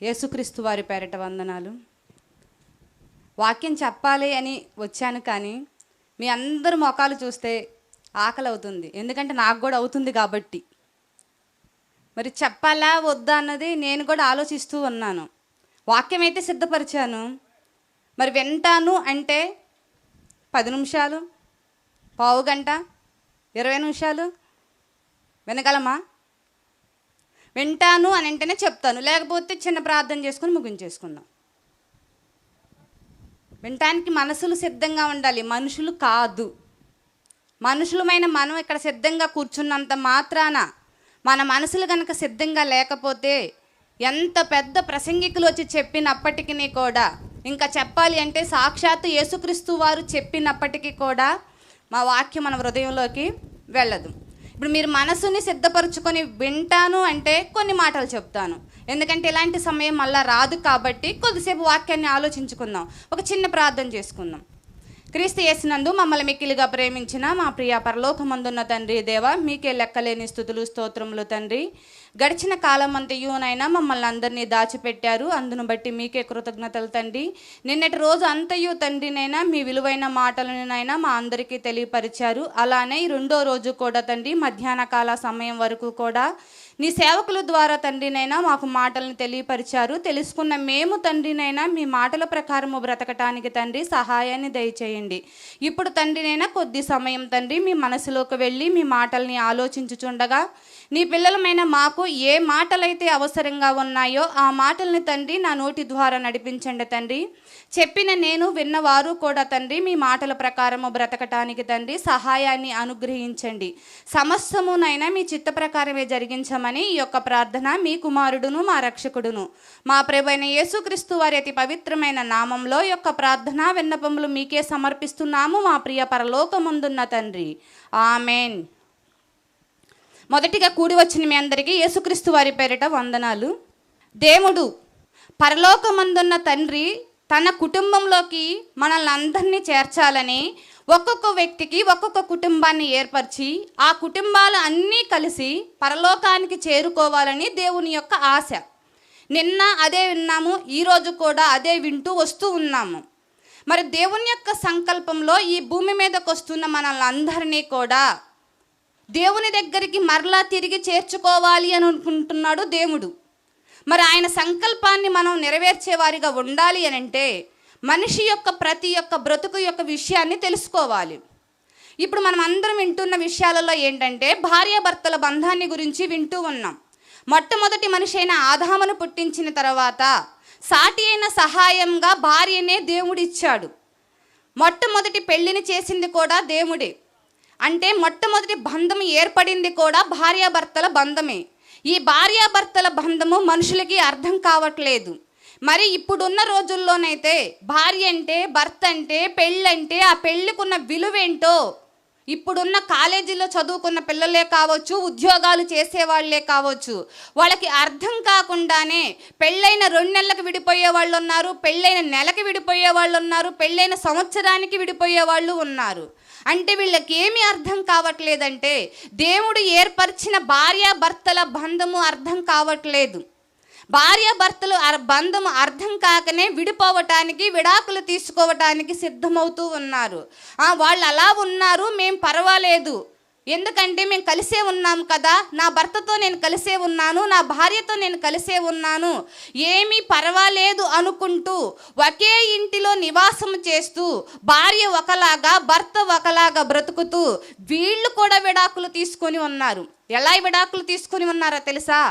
యేసుక్రీస్తు వారి పేరిట వందనాలు. వాక్యం చెప్పాలి అని వచ్చాను, కానీ మీ అందరి మొఖాలు చూస్తే ఆకలి అవుతుంది. ఎందుకంటే నాకు కూడా అవుతుంది కాబట్టి. మరి చెప్పాలా వద్దా అన్నది నేను కూడా ఆలోచిస్తూ ఉన్నాను. వాక్యం అయితే సిద్ధపరిచాను, మరి వింటాను అంటే 10 నిమిషాలు, పావు గంట, 20 నిమిషాలు వినగలమా? వింటాను అని అంటేనే చెప్తాను, లేకపోతే చిన్న ప్రార్థన చేసుకుని ముగించేసుకుందాం. వినటానికి మనసులు సిద్ధంగా ఉండాలి, మనుషులు కాదు. మనుషులమైన మనం ఇక్కడ సిద్ధంగా కూర్చున్నంత మాత్రాన మన మనసులు కనుక సిద్ధంగా లేకపోతే ఎంత పెద్ద ప్రసంగికులు వచ్చి చెప్పినప్పటికీ కూడా, ఇంకా చెప్పాలి అంటే సాక్షాత్తు యేసుక్రీస్తు వారు చెప్పినప్పటికీ కూడా మా వాక్యం మన హృదయంలోకి వెళ్ళదు. ఇప్పుడు మీరు మనసుని సిద్ధపరచుకొని వింటాను అంటే కొన్ని మాటలు చెప్తాను, ఎందుకంటే ఇలాంటి సమయం మళ్ళీ రాదు కాబట్టి కొద్దిసేపు వాక్యాన్ని ఆలోచించుకుందాం. ఒక చిన్న ప్రార్థన చేసుకుందాం. క్రీస్తు యేసునందు మమ్మల్ని మిక్కిలిగా ప్రేమించిన మా ప్రియ పరలోకమందున్న తండ్రి దేవ, మీకే లెక్కలేని స్తుతులు స్తోత్రములు తండ్రి. గడిచిన కాలం అంతయునైనా మమ్మల్ని అందరినీ దాచిపెట్టారు, అందును బట్టి మీకే కృతజ్ఞతలు తండ్రి. నిన్నటి రోజు అంతయు తండ్రినైనా మీ విలువైన మాటలనైనా మా అందరికీ తెలియపరిచారు. అలానే ఈ రెండో రోజు కూడా తండ్రి మధ్యాహ్న కాల సమయం వరకు కూడా నీ సేవకుల ద్వారా తండ్రినైనా మాకు మాటలను తెలియపరిచారు. తెలుసుకున్న మేము తండ్రినైనా మీ మాటల ప్రకారము బ్రతకటానికి తండ్రి సహాయాన్ని దయచేయండి. ఇప్పుడు తండ్రినైనా కొద్ది సమయం తండ్రి మీ మనసులోకి వెళ్ళి మీ మాటల్ని ఆలోచించుచుండగా నీ పిల్లలమైన మాకు ఏ మాటలైతే అవసరంగా ఉన్నాయో ఆ మాటల్ని తండ్రి నా నోటి ద్వారా నడిపించండి తండ్రి. చెప్పిన నేను విన్నవారు కూడా తండ్రి మీ మాటల ప్రకారము బ్రతకటానికి తండ్రి సహాయాన్ని అనుగ్రహించండి. సమస్తమునైనా మీ చిత్త ప్రకారమే జరిగించమని ఈ యొక్క ప్రార్థన మీ కుమారుడును మా రక్షకుడును మా ప్రభువైన యేసుక్రీస్తు వారి అతి పవిత్రమైన నామంలో ఈ యొక్క ప్రార్థన విన్నపములు మీకే సమర్పిస్తున్నాము మా ప్రియ పరలోకమందున్న తండ్రి, ఆమెన్. మొదటిగా కూడి వచ్చిన మీ అందరికీ యేసుక్రీస్తు వారి పేరిట వందనాలు. దేవుడు పరలోకమందున్న తండ్రి తన కుటుంబంలోకి మనల్ని అందరినీ చేర్చాలని ఒక్కొక్క వ్యక్తికి ఒక్కొక్క కుటుంబాన్ని ఏర్పరిచి ఆ కుటుంబాలు అన్నీ కలిసి పరలోకానికి చేరుకోవాలని దేవుని యొక్క ఆశ. నిన్న అదే విన్నాము, ఈరోజు కూడా అదే వింటూ వస్తూ ఉన్నాము. మరి దేవుని యొక్క సంకల్పంలో ఈ భూమి మీదకి వస్తున్న మనల్ని అందరినీ కూడా దేవుని దగ్గరికి మరలా తిరిగి చేర్చుకోవాలి అని అనుకుంటున్నాడు దేవుడు. మరి ఆయన సంకల్పాన్ని మనం నెరవేర్చేవారిగా ఉండాలి అని అంటే మనిషి యొక్క ప్రతి ఒక్క బ్రతుకు యొక్క విషయాన్ని తెలుసుకోవాలి. ఇప్పుడు మనం అందరం వింటున్న విషయాలలో ఏంటంటే భార్యాభర్తల బంధాన్ని గురించి వింటూ ఉన్నాం. మొట్టమొదటి మనిషి అయిన ఆదామును పుట్టించిన తర్వాత సాటి అయిన సహాయంగా భార్యనే దేవుడిచ్చాడు. మొట్టమొదటి పెళ్లిని చేసింది కూడా దేవుడే. అంటే మొట్టమొదటి బంధం ఏర్పడింది కూడా భార్యాభర్తల బంధమే. ఈ భార్యాభర్తల బంధము మనుషులకి అర్థం కావట్లేదు. మరి ఇప్పుడున్న రోజుల్లోనైతే భార్య అంటే, భర్త అంటే, పెళ్ళంటే ఆ పెళ్ళికున్న విలువేంటో ఇప్పుడున్న కాలేజీలో చదువుకున్న పిల్లలే కావచ్చు, ఉద్యోగాలు చేసేవాళ్లే కావచ్చు, వాళ్ళకి అర్థం కాకుండానే పెళ్ళైన 2 నెలలకు విడిపోయే వాళ్ళు ఉన్నారు, పెళ్ళైన నెలకి విడిపోయే వాళ్ళు ఉన్నారు, పెళ్ళైన సంవత్సరానికి విడిపోయే వాళ్ళు ఉన్నారు. అంటే వీళ్ళకి ఏమీ అర్థం కావట్లేదంటే దేవుడు ఏర్పరిచిన భార్యాభర్తల బంధము అర్థం కావట్లేదు. భార్యాభర్తలు బంధము అర్థం కాకనే విడిపోవటానికి, విడాకులు తీసుకోవటానికి సిద్ధమవుతూ ఉన్నారు. వాళ్ళు అలా ఉన్నారు, మేం పర్వాలేదు, ఎందుకంటే మేము కలిసే ఉన్నాం కదా, నా భర్తతో నేను కలిసే ఉన్నాను, నా భార్యతో నేను కలిసే ఉన్నాను, ఏమీ పర్వాలేదు అనుకుంటూ ఒకే ఇంటిలో నివాసం చేస్తూ భార్య ఒకలాగా భర్త ఒకలాగా బ్రతుకుతూ వీళ్ళు కూడా విడాకులు తీసుకొని ఉన్నారు. ఎలా విడాకులు తీసుకొని ఉన్నారో తెలుసా?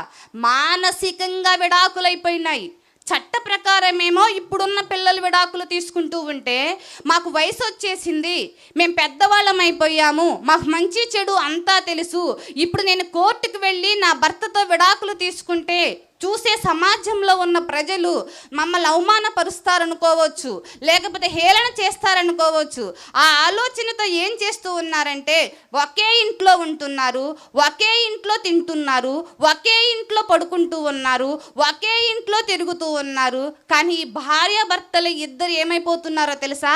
మానసికంగా విడాకులు అయిపోయినాయి. చట్ట ప్రకారమేమో ఇప్పుడున్న పిల్లలు విడాకులు తీసుకుంటూ ఉంటే మాకు వయసు వచ్చేసింది, మేము పెద్దవాళ్ళం అయిపోయాము, మాకు మంచి చెడు అంతా తెలుసు, ఇప్పుడు నేను కోర్టుకు వెళ్ళి నా భర్తతో విడాకులు తీసుకుంటే చూసే సమాజంలో ఉన్న ప్రజలు మమ్మల్ని అవమానపరుస్తారనుకోవచ్చు, లేకపోతే హేళన చేస్తారనుకోవచ్చు. ఆ ఆలోచనతో ఏం చేస్తూ ఉన్నారంటే ఒకే ఇంట్లో ఉంటున్నారు, ఒకే ఇంట్లో తింటున్నారు, ఒకే ఇంట్లో పడుకుంటూ ఉన్నారు, ఒకే ఇంట్లో తిరుగుతూ ఉన్నారు. కానీ ఈ భార్యాభర్తలు ఇద్దరు ఏమైపోతున్నారో తెలుసా?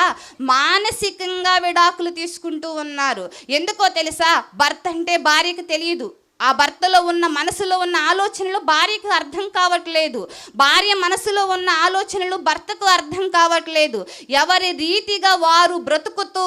మానసికంగా విడాకులు తీసుకుంటూ ఉన్నారు. ఎందుకో తెలుసా? భర్త అంటే భార్యకు తెలియదు, ఆ భర్తలో ఉన్న మనసులో ఉన్న ఆలోచనలు భార్యకు అర్థం కావట్లేదు, భార్య మనసులో ఉన్న ఆలోచనలు భర్తకు అర్థం కావట్లేదు. ఎవరి రీతిగా వారు బ్రతుకుతూ,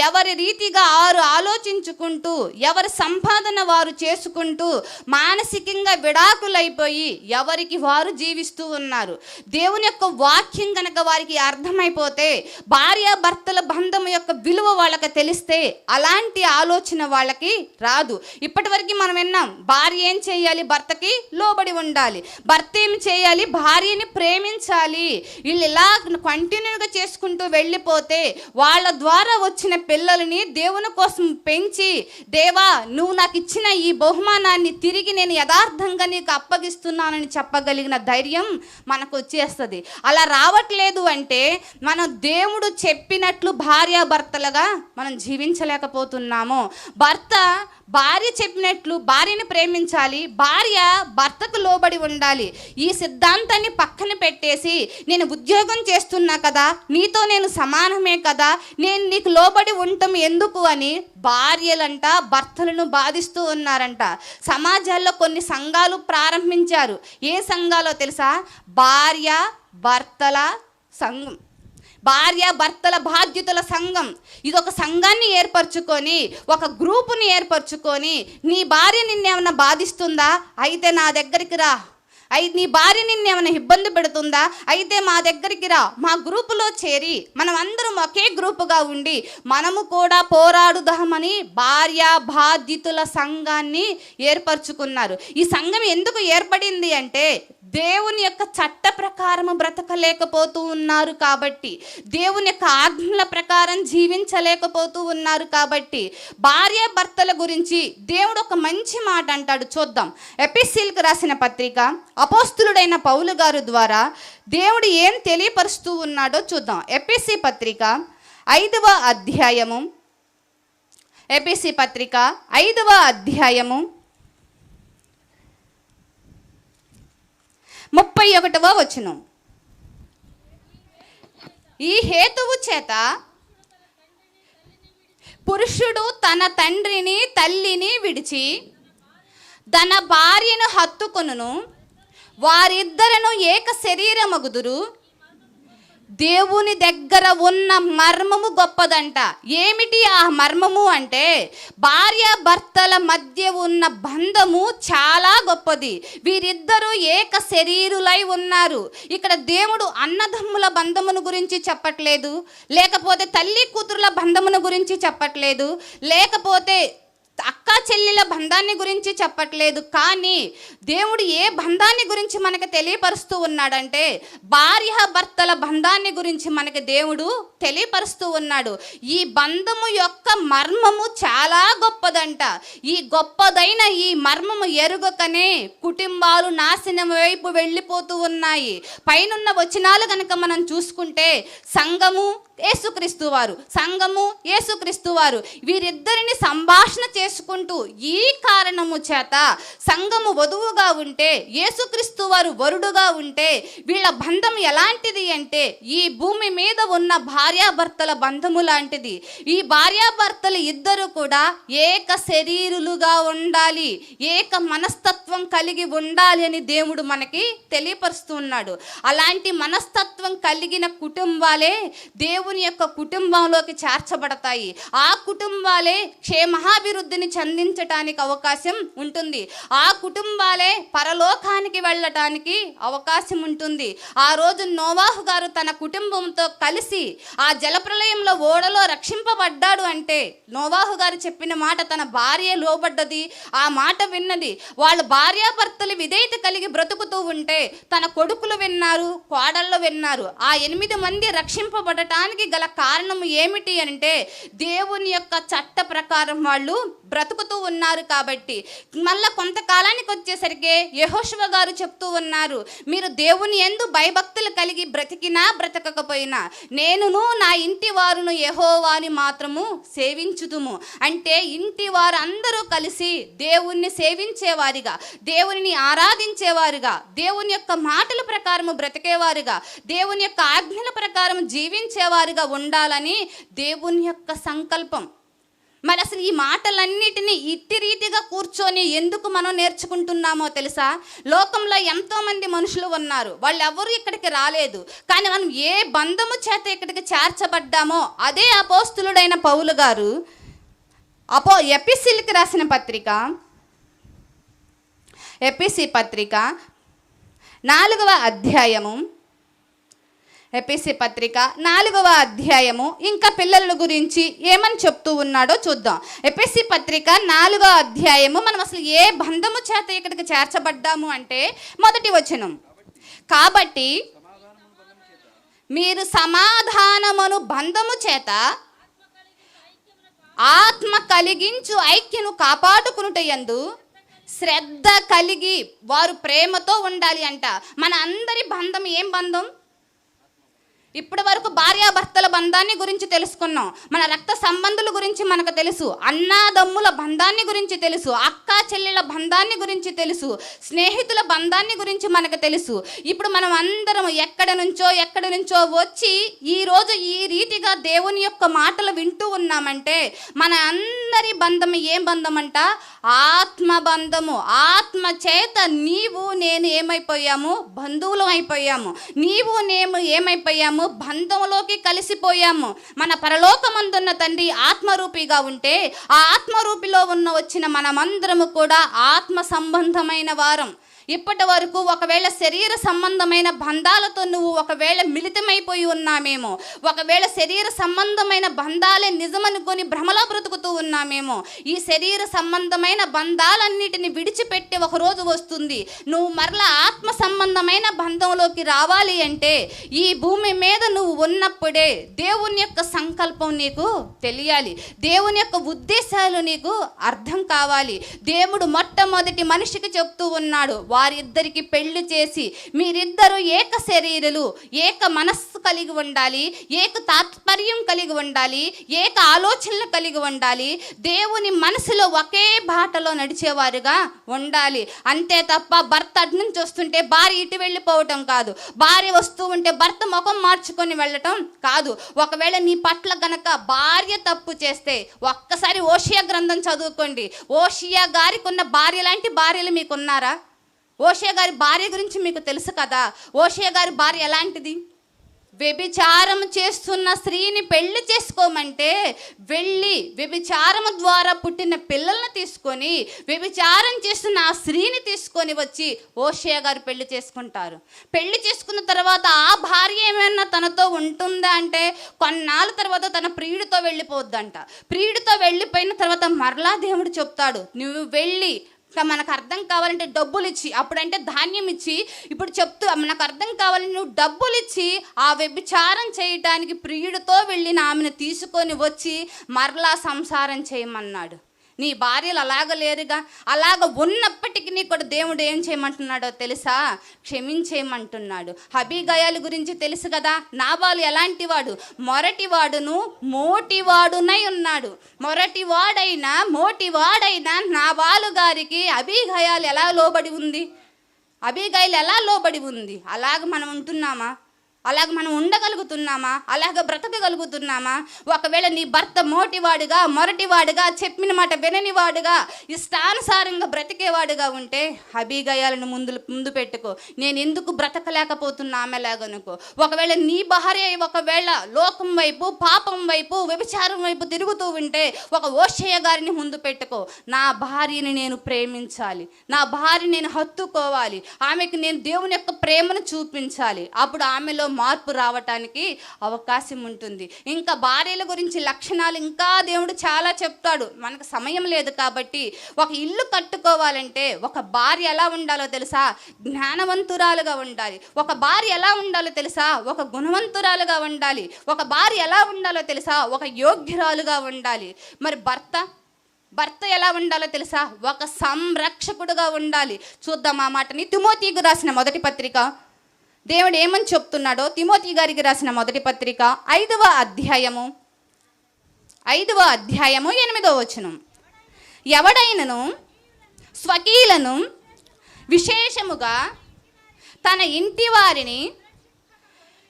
ఎవరి రీతిగా వారు ఆలోచించుకుంటూ, ఎవరి సంపాదన వారు చేసుకుంటూ మానసికంగా విడాకులైపోయి ఎవరికి వారు జీవిస్తూ ఉన్నారు. దేవుని యొక్క వాక్యం కనుక వారికి అర్థమైపోతే, భార్య భర్తల బంధం యొక్క విలువ వాళ్ళకి తెలిస్తే అలాంటి ఆలోచన వాళ్ళకి రాదు. ఇప్పటివరకు మనం భార్య ఏం చేయాలి? భర్తకి లోబడి ఉండాలి. భర్త ఏం చేయాలి? భార్యని ప్రేమించాలి. వీళ్ళు ఇలా కంటిన్యూగా చేసుకుంటూ వెళ్ళిపోతే వాళ్ళ ద్వారా వచ్చిన పిల్లల్ని దేవుని కోసం పెంచి, దేవా నువ్వు నాకు ఇచ్చిన ఈ బహుమానాన్ని తిరిగి నేను యథార్థంగా నీకు అప్పగిస్తున్నానని చెప్పగలిగిన ధైర్యం మనకు వచ్చేస్తుంది. అలా రావట్లేదు అంటే మనం దేవుడు చెప్పినట్లు భార్యాభర్తలుగా మనం జీవించలేకపోతున్నాము. భర్త భార్య చెప్పినట్లు భార్యని ప్రేమించాలి, భార్య భర్తకు లోబడి ఉండాలి. ఈ సిద్ధాంతాన్ని పక్కన పెట్టేసి, నేను ఉద్యోగం చేస్తున్నా కదా, నీతో నేను సమానమే కదా, నేను నీకు లోబడి ఉండటం ఎందుకు అని భార్యలంట భర్తలను బాధిస్తూ ఉన్నారంట. సమాజాల్లో కొన్ని సంఘాలు ప్రారంభించారు. ఏ సంఘాలో తెలుసా? భార్య భర్తల సంఘం, భార్య భర్తల బాధ్యతల సంఘం. ఇది ఒక సంఘాన్ని ఏర్పరచుకొని, ఒక గ్రూపుని ఏర్పరచుకొని, నీ భార్య నిన్నేమన్నా బాధిస్తుందా? అయితే నా దగ్గరికి రా. నీ భార్య నిన్నేమైనా ఇబ్బంది పెడుతుందా? అయితే మా దగ్గరికి రా, మా గ్రూపులో చేరి మనం అందరం ఒకే గ్రూపుగా ఉండి మనము కూడా పోరాడుదామని భార్య బాధ్యతల సంఘాన్ని ఏర్పరచుకున్నారు. ఈ సంఘం ఎందుకు ఏర్పడింది అంటే, దేవుని యొక్క చట్ట ప్రకారం బ్రతకలేకపోతూ ఉన్నారు కాబట్టి, దేవుని యొక్క ఆజ్ఞల ప్రకారం జీవించలేకపోతూ ఉన్నారు కాబట్టి. భార్య భర్తల గురించి దేవుడు ఒక మంచి మాట అంటాడు, చూద్దాం. ఎపిసీలకు రాసిన పత్రిక అపోస్తులుడైన పౌలు గారు ద్వారా దేవుడు ఏం తెలియపరుస్తూ ఉన్నాడో చూద్దాం. ఎపిసి పత్రిక 5వ అధ్యాయము, ఎపిసి పత్రిక 5వ అధ్యాయము 31వ వచనం. ఈ హేతువు చేత పురుషుడు తన తండ్రిని తల్లిని విడిచి తన భార్యను హత్తుకొనును, వారిద్దరను ఏక శరీరమగుదురు. దేవుని దగ్గర ఉన్న మర్మము గొప్పదంట. ఏమిటి ఆ మర్మము అంటే, భార్య భర్తల మధ్య ఉన్న బంధము చాలా గొప్పది. వీరిద్దరూ ఏక శరీరులై ఉన్నారు. ఇక్కడ దేవుడు అన్నదమ్ముల బంధమును గురించి చెప్పట్లేదు, లేకపోతే తల్లి కూతురుల బంధమును గురించి చెప్పట్లేదు, లేకపోతే అక్క చెల్లెల బంధాన్ని గురించి చెప్పట్లేదు. కానీ దేవుడు ఏ బంధాన్ని గురించి మనకు తెలియపరుస్తూ ఉన్నాడంటే, భార్య భర్తల బంధాన్ని గురించి మనకి దేవుడు తెలియపరుస్తూ ఉన్నాడు. ఈ బంధము యొక్క మర్మము చాలా గొప్పదంట. ఈ గొప్పదైన ఈ మర్మము ఎరుగకనే కుటుంబాలు నాశనం వైపు వెళ్ళిపోతూ ఉన్నాయి. పైనున్న వచనాలు కనుక మనం చూసుకుంటే, సంఘము యేసుక్రీస్తు వారు, సంఘము యేసుక్రీస్తు వారు, వీరిద్దరిని సంభాషణ చేసుకుంటూ, ఈ కారణము చేత సంఘము వధువుగా ఉంటే, యేసుక్రీస్తు వారు వరుడుగా ఉంటే, వీళ్ళ బంధం ఎలాంటిది అంటే ఈ భూమి మీద ఉన్న భార్యాభర్తల బంధము లాంటిది. ఈ భార్యాభర్తలు ఇద్దరు కూడా ఏక శరీరులుగా ఉండాలి, ఏక మనస్తత్వం కలిగి ఉండాలి అని దేవుడు మనకి తెలియపరుస్తూ ఉన్నాడు. అలాంటి మనస్తత్వం కలిగిన కుటుంబాలే దేవుని యొక్క కుటుంబంలోకి చేర్చబడతాయి. ఆ కుటుంబాలే క్షేమాభివృద్ధిని చెందించటానికి అవకాశం ఉంటుంది. ఆ కుటుంబాలే పరలోకానికి వెళ్ళటానికి అవకాశం ఉంటుంది. ఆ రోజు నోవాహు గారు తన కుటుంబంతో కలిసి ఆ జలప్రలయంలో ఓడలో రక్షింపబడ్డాడు అంటే, నోవాహు గారు చెప్పిన మాట తన భార్య లోబడ్డది, ఆ మాట విన్నది. వాళ్ళ భార్యాభర్తలు విధేయత కలిగి బ్రతుకుతూ ఉంటే తన కొడుకులు విన్నారు, కోడళ్ళు విన్నారు. ఆ 8 మంది రక్షింపబడటానికి గల కారణం ఏమిటి అంటే, దేవుని యొక్క చట్ట ప్రకారం వాళ్ళు బ్రతుకుతూ ఉన్నారు కాబట్టి. మళ్ళా కొంతకాలానికి వచ్చేసరికి యెహోషువ గారు చెప్తూ ఉన్నారు, మీరు దేవుని యందు భయభక్తులు కలిగి బ్రతికినా బ్రతకకపోయినా నేనును నా ఇంటి వారును యెహోవాని మాత్రము సేవించుదుము. అంటే ఇంటి వారు అందరూ కలిసి దేవుణ్ణి సేవించేవారిగా, దేవుని ఆరాధించేవారుగా, దేవుని యొక్క మాటల ప్రకారం బ్రతికేవారుగా, దేవుని యొక్క ఆజ్ఞల ప్రకారం జీవించేవారుగా ఉండాలని దేవుని యొక్క సంకల్పం. మరి అసలు ఈ మాటలన్నిటినీ ఇట్టి రీతిగా కూర్చొని ఎందుకు మనం నేర్చుకుంటున్నామో తెలుసా? లోకంలో ఎంతోమంది మనుషులు ఉన్నారు, వాళ్ళు ఎవరు ఇక్కడికి రాలేదు, కానీ మనం ఏ బంధము చేత ఇక్కడికి చేర్చబడ్డామో అదే అపోస్తులుడైన పౌలు గారు ఎపిసిలకు రాసిన పత్రిక, ఎపిసి పత్రిక 4వ అధ్యాయము, ఎపిసి పత్రిక 4వ అధ్యాయము ఇంకా పిల్లల గురించి ఏమని చెప్తూ ఉన్నాడో చూద్దాం. ఎపిసి పత్రిక 4వ అధ్యాయము, మనం అసలు ఏ బంధము చేత ఇక్కడికి చేర్చబడ్డాము అంటే మొదటి వచనం, కాబట్టి మీరు సమాధానమును బంధము చేత ఆత్మ కలిగించు ఐక్యను కాపాడుకునుటయందు శ్రద్ధ కలిగి వారు ప్రేమతో ఉండాలి అంట. మన అందరి బంధం ఏం బంధం? ఇప్పటి వరకు భార్యాభర్తల బంధాన్ని గురించి తెలుసుకున్నాం, మన రక్త సంబంధుల గురించి మనకు తెలుసు, అన్నాదమ్ముల బంధాన్ని గురించి తెలుసు, అక్క చెల్లెల బంధాన్ని గురించి తెలుసు, స్నేహితుల బంధాన్ని గురించి మనకు తెలుసు. ఇప్పుడు మనం అందరం ఎక్కడి నుంచో వచ్చి ఈరోజు ఈ రీతిగా దేవుని యొక్క మాటలు వింటూ ఉన్నామంటే మన అందరి బంధం ఏం బంధం అంట? ఆత్మ బంధము. ఆత్మ చేత నీవు నేను ఏమైపోయాము? బంధువులం అయిపోయాము. నీవు నేను ఏమైపోయాము? బంధంలోకి కలిసిపోయాము. మన పరలోకమందున్న తండ్రి ఆత్మరూపిగా ఉంటే ఆ ఆత్మరూపిలో వచ్చిన మనమందరము కూడా ఆత్మ సంబంధమైన వారం. ఇప్పటి వరకు ఒకవేళ శరీర సంబంధమైన బంధాలతో నువ్వు ఒకవేళ మిళితమైపోయి ఉన్నామేమో, ఒకవేళ శరీర సంబంధమైన బంధాలే నిజమనుకొని భ్రమలో బ్రతుకుతూ ఉన్నామేమో. ఈ శరీర సంబంధమైన బంధాలన్నిటిని విడిచిపెట్టి ఒకరోజు వస్తుంది. నువ్వు మరలా ఆత్మ సంబంధమైన బంధంలోకి రావాలి అంటే ఈ భూమి మీద నువ్వు ఉన్నప్పుడే దేవుని యొక్క సంకల్పం నీకు తెలియాలి, దేవుని యొక్క ఉద్దేశాలు నీకు అర్థం కావాలి. దేవుడు మొట్టమొదటి మనిషికి చెప్తూ ఉన్నాడు, వారిద్దరికి పెళ్లి చేసి మీరిద్దరూ ఏక శరీరులు, ఏక మనస్సు కలిగి ఉండాలి, ఏక తాత్పర్యం కలిగి ఉండాలి, ఏక ఆలోచనలు కలిగి ఉండాలి, దేవుని మనసులో ఒకే బాటలో నడిచేవారుగా ఉండాలి. అంతే తప్ప భర్త అటు నుంచి వస్తుంటే భార్య ఇటు వెళ్ళిపోవటం కాదు, భార్య వస్తూ ఉంటే భర్త ముఖం మార్చుకొని వెళ్ళటం కాదు. ఒకవేళ నీ పట్ల గనక భార్య తప్పు చేస్తే ఒక్కసారి ఓషియా గ్రంథం చదువుకోండి. ఓషియా గారికి ఉన్న భార్య లాంటి భార్యలు మీకున్నారా? ఓషియా గారి భార్య గురించి మీకు తెలుసు కదా. ఓషియా గారి భార్య ఎలాంటిది? వ్యభిచారం చేస్తున్న స్త్రీని పెళ్లి చేసుకోమంటే వెళ్ళి వ్యభిచారము ద్వారా పుట్టిన పిల్లల్ని తీసుకొని వ్యభిచారం చేస్తున్న ఆ స్త్రీని తీసుకొని వచ్చి ఓషియా గారు పెళ్లి చేసుకుంటారు. పెళ్లి చేసుకున్న తర్వాత ఆ భార్య ఏమైనా తనతో ఉంటుందా అంటే కొన్నాళ్ళ తర్వాత తన ప్రియుడితో వెళ్ళిపోద్దంట. ప్రియుడితో వెళ్ళిపోయిన తర్వాత మరలా దేవుడు చెప్తాడు, నువ్వు వెళ్ళి మనకు అర్థం కావాలంటే డబ్బులు ఇచ్చి, అప్పుడంటే ధాన్యం ఇచ్చి, ఇప్పుడు చెప్తూ మనకు అర్థం కావాలని నువ్వు డబ్బులు ఇచ్చి ఆ వ్యభిచారం చేయటానికి ప్రియుడితో వెళ్ళిన ఆమెను తీసుకొని వచ్చి మరలా సంసారం చేయమన్నాడు. నీ భార్యలు అలాగ లేరుగా. అలాగ ఉన్నప్పటికీ నీ కూడా దేవుడు ఏం చేయమంటున్నాడో తెలుసా? క్షమించేయమంటున్నాడు. అబీగయాలు గురించి తెలుసు కదా. నాబాలు ఎలాంటి వాడు? మొరటివాడును మోటివాడునై ఉన్నాడు. మొరటివాడైనా మోటివాడైనా నాబాలు గారికి అబీగయాలు ఎలా లోబడి ఉంది? అబీగయాలు ఎలా లోబడి ఉంది? అలాగ మనం ఉంటున్నామా? అలాగ మనం ఉండగలుగుతున్నామా? అలాగ బ్రతకగలుగుతున్నామా? ఒకవేళ నీ భర్త మోటివాడుగా మొరటివాడుగా చెప్పిన మాట విననివాడుగా ఇష్టానుసారంగా బ్రతికేవాడుగా ఉంటే అబీగయాలను ముందు పెట్టుకో. నేను ఎందుకు బ్రతకలేకపోతున్నా ఆమెలాగనుకో. ఒకవేళ నీ భార్య ఒకవేళ లోకం వైపు పాపం వైపు వ్యభిచారం వైపు తిరుగుతూ ఉంటే ఒక ఓషియా గారిని ముందు పెట్టుకో. నా భార్యని నేను ప్రేమించాలి, నా భార్యని నేను హత్తుకోవాలి, ఆమెకు నేను దేవుని యొక్క ప్రేమను చూపించాలి. అప్పుడు ఆమెలో మార్పు రావటానికి అవకాశం ఉంటుంది. ఇంకా భార్యల గురించి లక్షణాలు ఇంకా దేవుడు చాలా చెప్తాడు. మనకు సమయం లేదు కాబట్టి ఒక ఇల్లు కట్టుకోవాలంటే ఒక భార్య ఎలా ఉండాలో తెలుసా? జ్ఞానవంతురాలుగా ఉండాలి. ఒక భార్య ఎలా ఉండాలో తెలుసా? ఒక గుణవంతురాలుగా ఉండాలి. ఒక భార్య ఎలా ఉండాలో తెలుసా? ఒక యోగ్యురాలుగా ఉండాలి. మరి భర్త ఎలా ఉండాలో తెలుసా? ఒక సంరక్షకుడుగా ఉండాలి. చూద్దాం ఆ మాటని. తిమోతికి రాసిన మొదటి పత్రిక దేవుడు ఏమని చెప్తున్నాడో. తిమోతి గారికి రాసిన మొదటి పత్రిక 5వ అధ్యాయము 8వ వచనం. ఎవడైనను స్వకీయులను విశేషముగా తన ఇంటి వారిని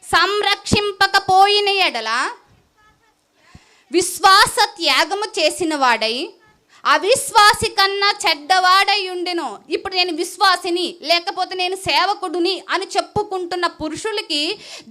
సంరక్షింపకపోయిన ఎడల విశ్వాస త్యాగము చేసిన వాడై అవిశ్వాసి కన్నా చెడ్డవాడై ఉండెను. ఇప్పుడు నేను విశ్వాసిని లేకపోతే నేను సేవకుడిని అని చెప్పుకుంటున్న పురుషులకి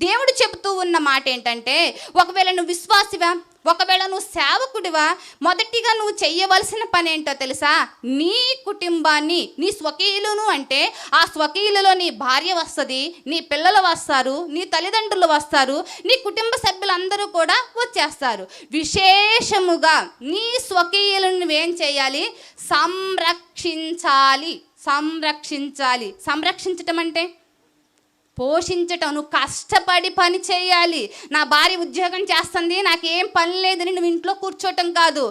దేవుడు చెబుతూ ఉన్న మాట ఏంటంటే, ఒకవేళ నువ్వు విశ్వాసివా, ఒకవేళ నువ్వు సేవకుడివా, మొదటిగా నువ్వు చెయ్యవలసిన పని ఏంటో తెలుసా? నీ కుటుంబాన్ని, నీ స్వకీయులను అంటే ఆ స్వకీయులలో నీ భార్య వస్తుంది, నీ పిల్లలు వస్తారు, నీ తల్లిదండ్రులు వస్తారు, నీ కుటుంబ సభ్యులందరూ కూడా వచ్చేస్తారు. విశేషముగా నీ స్వకీయులను నువ్వేం చేయాలి? సంరక్షించాలి. సంరక్షించటం అంటే పోషించటం. నువ్వు కష్టపడి పని చేయాలి. నా భార్య ఉద్యోగం చేస్తుంది, నాకేం పని లేదని నువ్వు ఇంట్లో కూర్చోటం కాదు.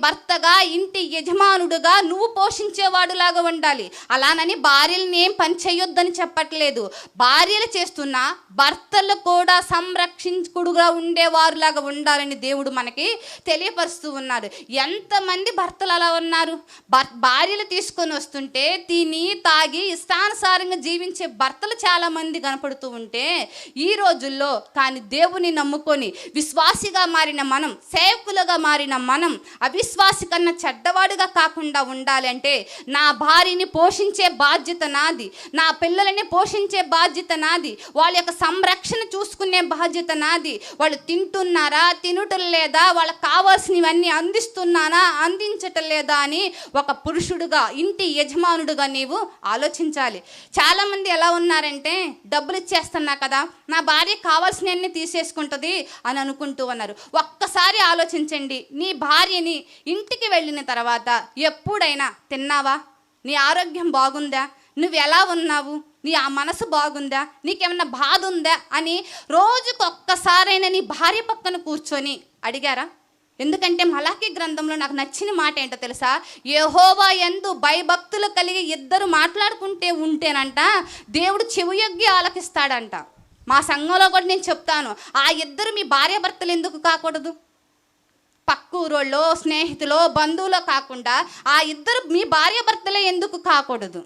భర్తగా ఇంటి యజమానుడుగా నువ్వు పోషించేవాడులాగా ఉండాలి. అలానని భార్యలను ఏం పని చేయొద్దని చెప్పట్లేదు. భార్యలు చేస్తున్నా భర్తలు కూడా సంరక్షకుడుగా ఉండేవారులాగా ఉండాలని దేవుడు మనకి తెలియపరుస్తూ ఉన్నారు. ఎంతమంది భర్తలు అలా ఉన్నారు? భార్యలు తీసుకొని వస్తుంటే తిని తాగి ఇష్టానుసారంగా జీవించే భర్తలు చాలా మంది కనపడుతూ ఉంటే ఈ రోజుల్లో, కానీ దేవుని నమ్ముకొని విశ్వాసిగా మారిన మనం, సేవకులుగా మారిన మనం అవిశ్వాసి కన్నా చెడ్డవాడుగా కాకుండా ఉండాలి అంటే, నా భార్యని పోషించే బాధ్యత నాది, నా పిల్లలని పోషించే బాధ్యత నాది, వాళ్ళ యొక్క సంరక్షణ చూసుకునే బాధ్యత నాది. వాళ్ళు తింటున్నారా, తినటం లేదా, వాళ్ళకి కావాల్సినవన్నీ అందిస్తున్నానా, అందించటం లేదా అని ఒక పురుషుడుగా, ఇంటి యజమానుడుగా నీవు ఆలోచించాలి. చాలామంది ఎలా ఉన్నారంటే, డబ్బులు ఇచ్చేస్తున్నా కదా, నా భార్య కావాల్సినవన్నీ తీసేసుకుంటుంది అని అనుకుంటూ ఉన్నారు. ఒక్కసారి ఆలోచించండి. నీ భార్యని ఇంటికి వెళ్ళిన తర్వాత ఎప్పుడైనా తిన్నావా? నీ ఆరోగ్యం బాగుందా? నువ్వు ఎలా ఉన్నావు? నీ ఆ మనసు బాగుందా? నీకేమన్నా బాధ ఉందా అని రోజుకు ఒక్కసారైనా నీ భార్య పక్కన కూర్చొని అడిగారా? ఎందుకంటే మలాకీ గ్రంథంలో నాకు నచ్చిన మాట ఏంటో తెలుసా? యెహోవా యందు భయభక్తులు కలిగి ఇద్దరు మాట్లాడుకుంటే ఉంటేనంట దేవుడు చెవియొగ్గి ఆలకిస్తాడంట. మా సంఘంలో కూడా నేను చెప్తాను, ఆ ఇద్దరు మీ భార్య భర్తలు ఎందుకు కాకూడదు? పక్కూరోళ్ళో, స్నేహితులో, బంధువులో కాకుండా ఆ ఇద్దరు మీ భార్య భర్తలే ఎందుకు కాకూడదు?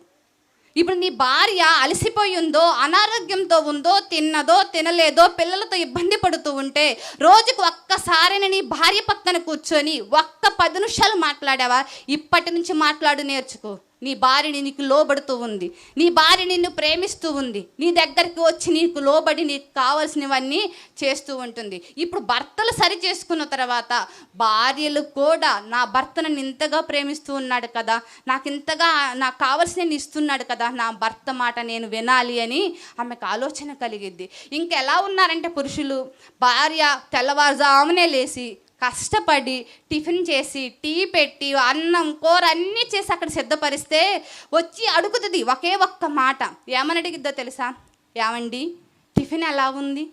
ఇప్పుడు నీ భార్య అలసిపోయి ఉందో, అనారోగ్యంతో ఉందో, తిన్నదో తినలేదో, పిల్లలతో ఇబ్బంది పడుతూ ఉంటే రోజుకు ఒక్కసారైనా నీ భార్య పక్కన కూర్చొని ఒక్క 10 నిమిషాలు మాట్లాడావా? ఇప్పటి నుంచి మాట్లాడు, నేర్చుకో. నీ భార్యని నీకు లోబడుతూ ఉంది, నీ భార్య నిన్ను ప్రేమిస్తూ ఉంది, నీ దగ్గరికి వచ్చి నీకు లోబడి నీకు కావాల్సినవన్నీ చేస్తూ ఉంటుంది. ఇప్పుడు భర్తలు సరి చేసుకున్న తర్వాత భార్యలు కూడా, నా భర్త నన్ను ఇంతగా ప్రేమిస్తూ ఉన్నాడు కదా, నాకు కావాల్సినవి ఇస్తున్నాడు కదా, నా భర్త మాట నేను వినాలి అని ఆమెకు ఆలోచన కలిగిద్ది. ఇంకెలా ఉన్నారంటే పురుషులు, భార్య తెల్లవారుజామునే లేచి కష్టపడి టిఫిన్ చేసి, టీ పెట్టి, అన్నం కూర అన్నీ చేసి అక్కడ సిద్ధపరిస్తే వచ్చి అడుగుతుంది ఒకే ఒక్క మాట. ఏమని అడిగిద్దో తెలుసా? ఏమండి టిఫిన్ ఎలా ఉంది?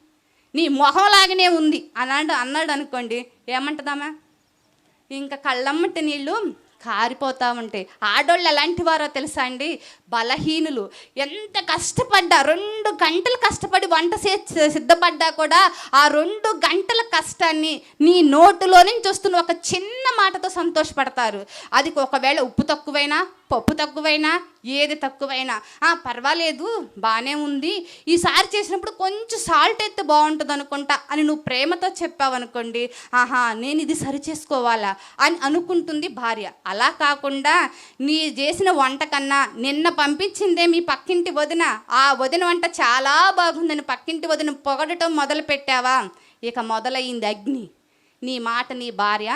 నీ మొహంలాగానే ఉంది అన్నాడు అనుకోండి, ఏమంటుందామా? ఇంకా కళ్ళమ్మటి నీళ్ళు కారిపోతూ ఉంటాయి. ఆడోళ్ళు ఎలాంటి వారో తెలుసా అండి? బలహీనులు. ఎంత కష్టపడ్డా, 2 గంటలు కష్టపడి వంట సిద్ధపడ్డా కూడా ఆ 2 గంటల కష్టాన్ని నీ నోటులో నుంచి వస్తున్న ఒక చిన్న మాటతో సంతోషపడతారు. అది ఒకవేళ ఉప్పు తక్కువైనా, పప్పు తక్కువైనా, ఏది తక్కువైనా పర్వాలేదు, బాగానే ఉంది, ఈసారి చేసినప్పుడు కొంచెం సాల్ట్ అయితే బాగుంటుంది అనుకుంటా అని నువ్వు ప్రేమతో చెప్పావనుకోండి, ఆహా నేను ఇది సరి చేసుకోవాలా అని అనుకుంటుంది భార్య. అలా కాకుండా నీ చేసిన వంట కన్నా నిన్న పంపించిందే మీ పక్కింటి వదిన, ఆ వదిన వంట చాలా బాగుందని పక్కింటి వదిన పొగడటం మొదలు పెట్టావా, ఇక మొదలయ్యింది అగ్ని. నీ మాట నీ భార్య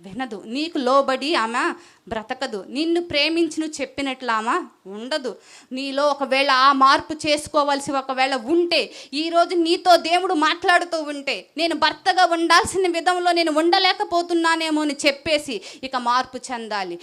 వినదు, నీకు లోబడి ఆమె బ్రతకదు, నిన్ను ప్రేమించి నువ్వు చెప్పినట్లు ఆమె ఉండదు. నీలో ఒకవేళ ఆ మార్పు చేసుకోవాల్సి ఒకవేళ ఉంటే, ఈరోజు నీతో దేవుడు మాట్లాడుతూ ఉంటే, నేను భర్తగా ఉండాల్సిన విధంలో నేను ఉండలేకపోతున్నానేమో అని చెప్పేసి ఇక మార్పు చెందాలి.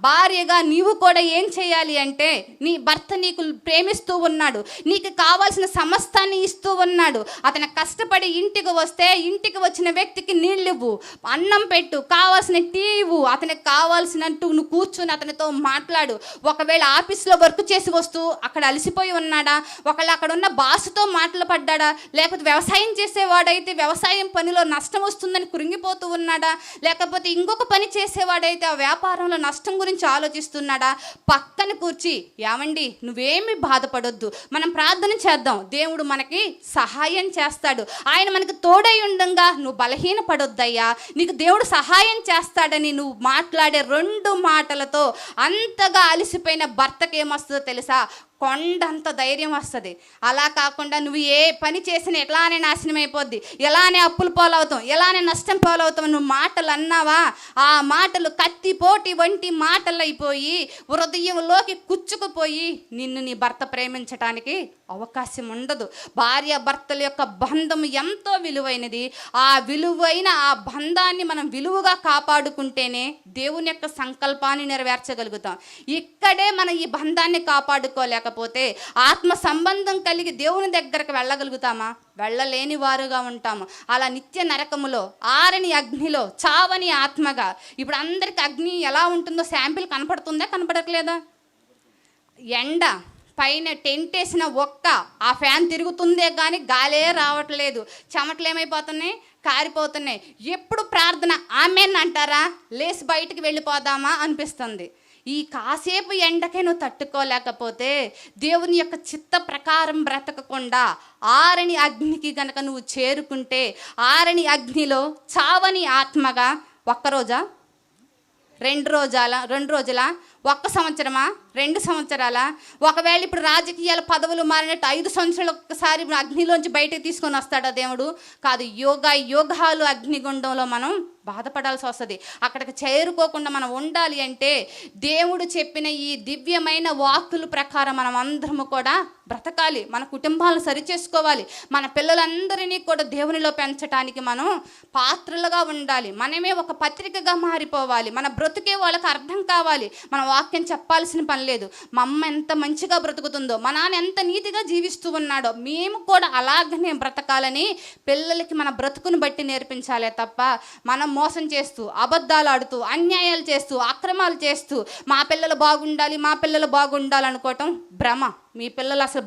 భార్యగా నీవు కూడా ఏం చేయాలి అంటే, నీ భర్త నీకు ప్రేమిస్తూ ఉన్నాడు, నీకు కావాల్సిన సమస్తాన్ని ఇస్తూ ఉన్నాడు, అతను కష్టపడి ఇంటికి వస్తే ఇంటికి వచ్చిన వ్యక్తికి నీళ్ళివ్వు, అన్నం పెట్టు, కావాల్సిన టీ ఇవ్వు, అతనికి కావాల్సినట్టు నువ్వు కూర్చొని అతనితో మాట్లాడు. ఒకవేళ ఆఫీస్లో వర్క్ చేసి వస్తూ అక్కడ అలసిపోయి ఉన్నాడా, ఒకవేళ అక్కడ ఉన్న బాసుతో మాటలు పడ్డాడా, లేకపోతే వ్యవసాయం చేసేవాడైతే వ్యవసాయం పనిలో నష్టం వస్తుందని కృంగిపోతూ ఉన్నాడా, లేకపోతే ఇంకొక పని చేసేవాడైతే ఆ వ్యాపారంలో నష్టం గురించి ఆలోచిస్తున్నాడా, పక్కన కూర్చి ఏమండి నువ్వేమి బాధపడొద్దు, మనం ప్రార్థన చేద్దాం, దేవుడు మనకి సహాయం చేస్తాడు, ఆయన మనకు తోడై ఉండంగా నువ్వు బలహీన పడొద్దయ్యా, నీకు దేవుడు సహాయం చేస్తాడని నువ్వు మాట్లాడే 2 మాటలతో అంతగా అలసిపోయిన భర్తకి ఏమొస్తుందో తెలుసా? కొండంత ధైర్యం వస్తుంది. అలా కాకుండా నువ్వు ఏ పని చేసినా ఎలానే నాశనం అయిపోద్ది, ఎలానే అప్పులు పాలవుతాం, ఎలానే నష్టం పాలవుతాం, నువ్వు మాటలు అన్నావా ఆ మాటలు కత్తిపోటి వంటి మాటలు అయిపోయి హృదయంలోకి కుచ్చుకుపోయి నిన్ను నీ భర్త ప్రేమించటానికి అవకాశం ఉండదు. భార్య భర్తల యొక్క బంధం ఎంతో విలువైనది. ఆ విలువైన ఆ బంధాన్ని మనం విలువగా కాపాడుకుంటేనే దేవుని యొక్క సంకల్పాన్ని నెరవేర్చగలుగుతాం. ఇక్కడే మనం ఈ బంధాన్ని కాపాడుకోలేకపోతే ఆత్మ సంబంధం కలిగి దేవుని దగ్గరకు వెళ్ళగలుగుతామా? వెళ్ళలేని వారుగా ఉంటాము. అలా నిత్య నరకములో ఆరని అగ్నిలో చావని ఆత్మగా. ఇప్పుడు అందరికి అగ్ని ఎలా ఉంటుందో శాంపిల్ కనపడుతుందా, కనపడట్లేదా? ఎండ పైన టెంట్ వేసిన ఆ ఫ్యాన్ తిరుగుతుందే కానీ గాలే రావట్లేదు, చెమటలు ఏమైపోతున్నాయి, కారిపోతున్నాయి. ఎప్పుడు ప్రార్థన ఆమెన్ అంటారా, లేచి బయటికి వెళ్ళిపోదామా అనిపిస్తుంది. ఈ కాసేపు ఎండకే నువ్వు తట్టుకోలేకపోతే దేవుని యొక్క చిత్త ప్రకారం బ్రతకకుండా ఆరని అగ్నికి కనుక నువ్వు చేరుకుంటే ఆరని అగ్నిలో చావని ఆత్మగా 1 రోజా 2 రోజుల 1 సంవత్సరమా 2 సంవత్సరాల? ఒకవేళ ఇప్పుడు రాజకీయాల పదవులు మారినట్టు 5 సంవత్సరాలు ఒక్కసారి అగ్నిలోంచి బయటకు తీసుకొని వస్తాడా దేవుడు? కాదు, యోగాలు అగ్నిగుండంలో మనం బాధపడాల్సి వస్తుంది. అక్కడికి చేరుకోకుండా మనం ఉండాలి అంటే దేవుడు చెప్పిన ఈ దివ్యమైన వాక్కుల ప్రకారం మనం అందరము కూడా బ్రతకాలి. మన కుటుంబాలను సరిచేసుకోవాలి. మన పిల్లలందరినీ కూడా దేవునిలో పెంచడానికి మనం పాత్రలుగా ఉండాలి. మనమే ఒక పత్రికగా మారిపోవాలి. మన బ్రతుకే వాళ్ళకి అర్థం కావాలి. మన వాక్యం చెప్పాల్సిన పని లేదు. మా అమ్మ ఎంత మంచిగా బ్రతుకుతుందో, మా నాన్న ఎంత నీతిగా జీవిస్తూ ఉన్నాడో, మేము కూడా అలాగనే బ్రతకాలని పిల్లలకి మన బ్రతుకుని బట్టి నేర్పించాలే తప్ప మనం మోసం చేస్తూ, అబద్ధాలు ఆడుతూ, అన్యాయాలు చేస్తూ, అక్రమాలు చేస్తూ మా పిల్లలు బాగుండాలనుకోవటం భ్రమ. మీ పిల్లలు అసలు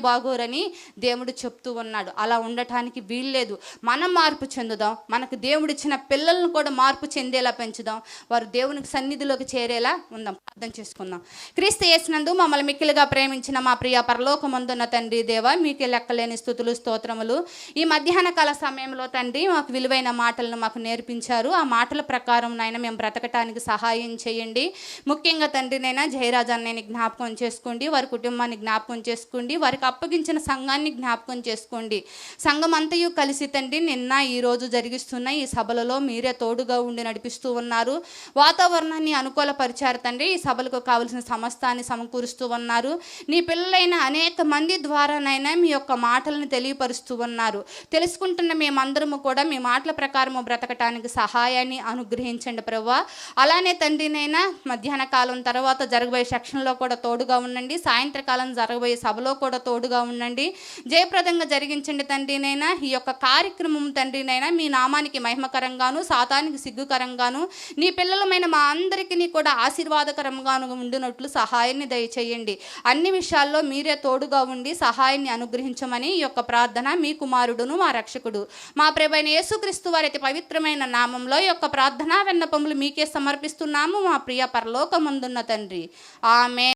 బాగోరని దేవుడు చెప్తూ ఉన్నాడు. అలా ఉండటానికి వీల్లేదు. మనం మార్పు చెందుదాం. మనకు దేవుడిచ్చిన పిల్లలను కూడా మార్పు చెందేలా పెంచుదాం. వారు దేవునికి సన్నిధిలోకి చేరేలా ఉందాం. అర్థం చేసుకుందాం. క్రీస్తు యేసునందు మమ్మల్ని మిక్కిలిగా ప్రేమించిన మా ప్రియ పరలోకమందున్న తండ్రి దేవ, మీకు లెక్కలేని స్తుతులు స్తోత్రములు. ఈ మధ్యాహ్న కాల సమయంలో తండ్రి మాకు విలువైన మాటలను మాకు నేర్పించారు. ఆ మాటల ప్రకారం నాయన మేము బ్రతకటానికి సహాయం చేయండి. ముఖ్యంగా తండ్రి నైనా జయరాజాన్ని జ్ఞాపకం చేసుకోండి, వారి కుటుంబాన్ని జ్ఞాపకం చేసుకోండి, వారికి అప్పగించిన సంఘాన్ని జ్ఞాపకం చేసుకోండి. సంఘం అంతయు కలిసి తండ్రి నిన్న ఈరోజు జరిగిస్తున్న ఈ సభలలో మీరే తోడుగా ఉండి నడిపిస్తూ ఉన్నారు. వాతావరణాన్ని అనుకూలపరిచారు తండ్రి. ఈ సభలకు కావలసిన సమస్తాన్ని సమకూరుస్తూ ఉన్నారు. నీ పిల్లలైన అనేక మంది ద్వారానైనా మీ యొక్క మాటలను తెలియపరుస్తూ ఉన్నారు. తెలుసుకుంటున్న మేమందరము కూడా మీ మాటల ప్రకారము బ్రతకటానికి సహాయాన్ని అనుగ్రహించండి ప్రభువా. అలానే తండ్రినైనా మధ్యాహ్న కాలం తర్వాత జరగబోయే సెక్షన్లో కూడా తోడుగా ఉండండి. సాయంత్రకాలం జరగబోయే సభలో కూడా తోడుగా ఉండండి. జయప్రదంగా జరిగించండి తండ్రినైనా. ఈ యొక్క కార్యక్రమం తండ్రినైనా మీ నామానికి మహిమకరంగాను సాతానికి సిగ్గుకరంగాను నీ పిల్లలమైన మా అందరికీ కూడా ఆశీర్వాదకరంగాను ఉండినట్లు సహాయాన్ని దయచేయండి. అన్ని విషయాల్లో మీరే తోడుగా ఉండి సహాయాన్ని అనుగ్రహించమని ఈ యొక్క ప్రార్థన మీ కుమారుడును మా రక్షకుడు మా ప్రభువైన యేసుక్రీస్తు వారి అతి పవిత్రమైన నామంలో ఈ యొక్క ప్రార్థనా విన్నపములు మీకే సమర్పిస్తున్నాము మా ప్రియ పరలోకమందున్న తండ్రి. ఆమేన్.